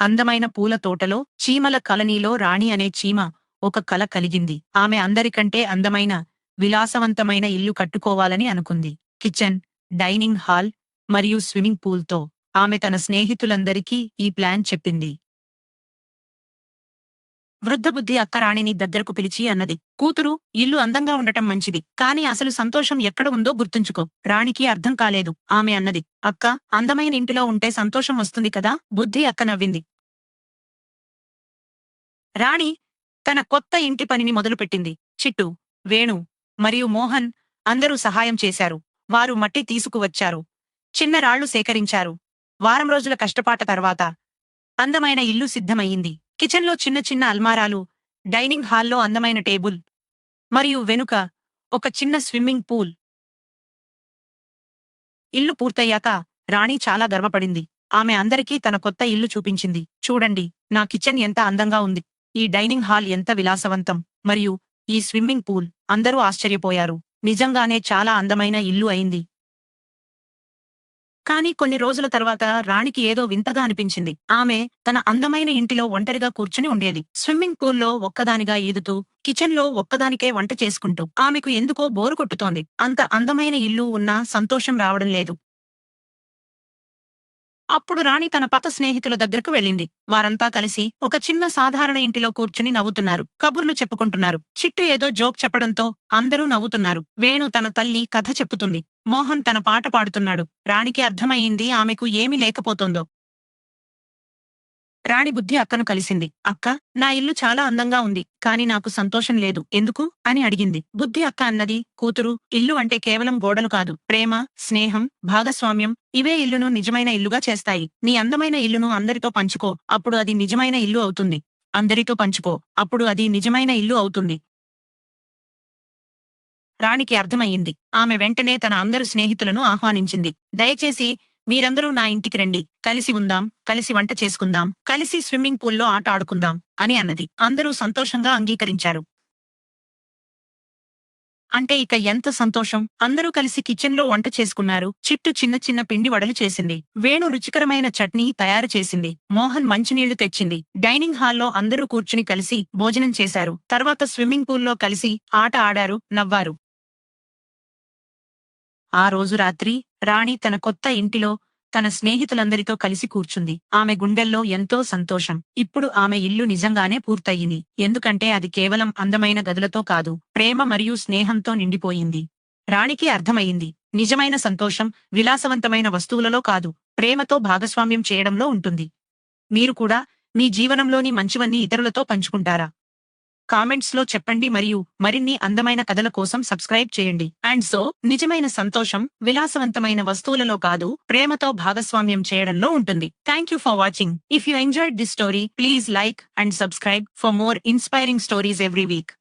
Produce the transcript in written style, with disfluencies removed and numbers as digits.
అందమైన పూల తోటలో చీమల కలనీలో రాణి అనే చీమ ఒక కల కలిగింది. ఆమె అందరికంటే అందమైన, విలాసవంతమైన ఇల్లు కట్టుకోవాలని అనుకుంది. కిచెన్, డైనింగ్ హాల్ మరియు స్విమ్మింగ్ పూల్తో ఆమె తన స్నేహితులందరికీ ఈ ప్లాన్ చెప్పింది. వృద్ధబుద్ధి అక్క రాణిని దగ్గరకు పిలిచి అన్నది, కూతురు, ఇల్లు అందంగా ఉండటం మంచిది, కాని అసలు సంతోషం ఎక్కడ ఉందో గుర్తుంచుకో. రాణికి అర్థం కాలేదు. ఆమె అన్నది, అక్క, అందమైన ఇంటిలో ఉంటే సంతోషం వస్తుంది కదా. బుద్ధి అక్క నవ్వింది. రాణి తన కొత్త ఇంటి పనిని మొదలుపెట్టింది. చిట్టు, వేణు మరియు మోహన్ అందరూ సహాయం చేశారు. వారు మట్టి తీసుకువచ్చారు, చిన్న రాళ్లు సేకరించారు. వారం రోజుల కష్టపాట తర్వాత అందమైన ఇల్లు సిద్ధమయ్యింది. కిచెన్లో చిన్న చిన్న అల్మారాలు, డైనింగ్ హాల్లో అందమైన టేబుల్ మరియు వెనుక ఒక చిన్న స్విమ్మింగ్ పూల్. ఇల్లు పూర్తయ్యాక రాణి చాలా గర్వపడింది. ఆమె అందరికీ తన కొత్త ఇల్లు చూపించింది. చూడండి, నా కిచెన్ ఎంత అందంగా ఉంది, ఈ డైనింగ్ హాల్ ఎంత విలాసవంతం, మరియు ఈ స్విమ్మింగ్ పూల్. అందరూ ఆశ్చర్యపోయారు. నిజంగానే చాలా అందమైన ఇల్లు అయింది. కానీ కొన్ని రోజుల తర్వాత రాణికి ఏదో వింతగా అనిపించింది. ఆమె తన అందమైన ఇంటిలో ఒంటరిగా కూర్చుని ఉండేది. స్విమ్మింగ్ పూల్లో ఒక్కదానిగా ఈదుతూ, కిచెన్లో ఒక్కదానికే వంట చేసుకుంటూ. ఆమెకు ఎందుకో బోరు కొట్టుతోంది. అంత అందమైన ఇల్లు ఉన్నా సంతోషం రావడం లేదు. అప్పుడు రాణి తన పాత స్నేహితుల దగ్గరకు వెళ్ళింది. వారంతా కలిసి ఒక చిన్న సాధారణ ఇంటిలో కూర్చుని నవ్వుతున్నారు, కబుర్లు చెప్పుకుంటున్నారు. చిట్టు ఏదో జోక్ చెప్పడంతో అందరూ నవ్వుతున్నారు. వేణు తన తల్లి కథ చెప్పుతుంది. మోహన్ తన పాట పాడుతున్నాడు. రాణికి అర్థమయ్యింది ఆమెకు ఏమీ లేకపోతుందో. రాణి బుద్ధి అక్కను కలిసింది. అక్క, నా ఇల్లు చాలా అందంగా ఉంది, కాని నాకు సంతోషం లేదు. ఎందుకు అని అడిగింది. బుద్ధి అక్క అన్నది, కూతురు, ఇల్లు అంటే కేవలం గోడలు కాదు. ప్రేమ, స్నేహం, భాగస్వామ్యం ఇవే ఇల్లును నిజమైన ఇల్లుగా చేస్తాయి. నీ అందమైన ఇల్లును అందరితో పంచుకో, అప్పుడు అది నిజమైన ఇల్లు అవుతుంది. అందరితో పంచుకో, అప్పుడు అది నిజమైన ఇల్లు అవుతుంది. రాణికి అర్థమయ్యింది. ఆమె వెంటనే తన అందరు స్నేహితులను ఆహ్వానించింది. దయచేసి మీరందరూ నా ఇంటికి రండి. కలిసి ఉందాం, కలిసి వంట చేసుకుందాం, కలిసి స్విమ్మింగ్ పూల్లో ఆట ఆడుకుందాం అని అన్నది. అందరూ సంతోషంగా అంగీకరించారు. అంటే ఇక ఎంత సంతోషం! అందరూ కలిసి కిచెన్లో వంట చేసుకున్నారు. చిట్టు చిన్న చిన్న పిండి వడలు చేసింది. వేణు రుచికరమైన చట్నీ తయారు చేసింది. మోహన్ మంచినీళ్లు తెచ్చింది. డైనింగ్ హాల్లో అందరూ కూర్చుని కలిసి భోజనం చేశారు. తర్వాత స్విమ్మింగ్ పూల్లో కలిసి ఆట ఆడారు, నవ్వారు. ఆ రోజు రాత్రి రాణి తన కొత్త ఇంటిలో తన స్నేహితులందరితో కలిసి కూర్చుంది. ఆమె గుండెల్లో ఎంతో సంతోషం. ఇప్పుడు ఆమె ఇల్లు నిజంగానే పూర్తయింది. ఎందుకంటే అది కేవలం అందమైన గదులతో కాదు, ప్రేమ మరియు స్నేహంతో నిండిపోయింది. రాణికి అర్థమయింది, నిజమైన సంతోషం విలాసవంతమైన వస్తువులలో కాదు, ప్రేమతో భాగస్వామ్యం చేయడంలో ఉంటుంది. మీరు కూడా మీ జీవనంలోని మంచివన్నీ ఇతరులతో పంచుకుంటారా? కామెంట్స్ లో చెప్పండి మరియు మరిన్ని అందమైన కథల కోసం సబ్స్క్రైబ్ చేయండి. అండ్ సో, నిజమైన సంతోషం విలాసవంతమైన వస్తువులలో కాదు, ప్రేమతో భాగస్వామ్యం చేయడంలో ఉంటుంది. Thank you for watching. If you enjoyed this story, please like and subscribe for more inspiring stories every week.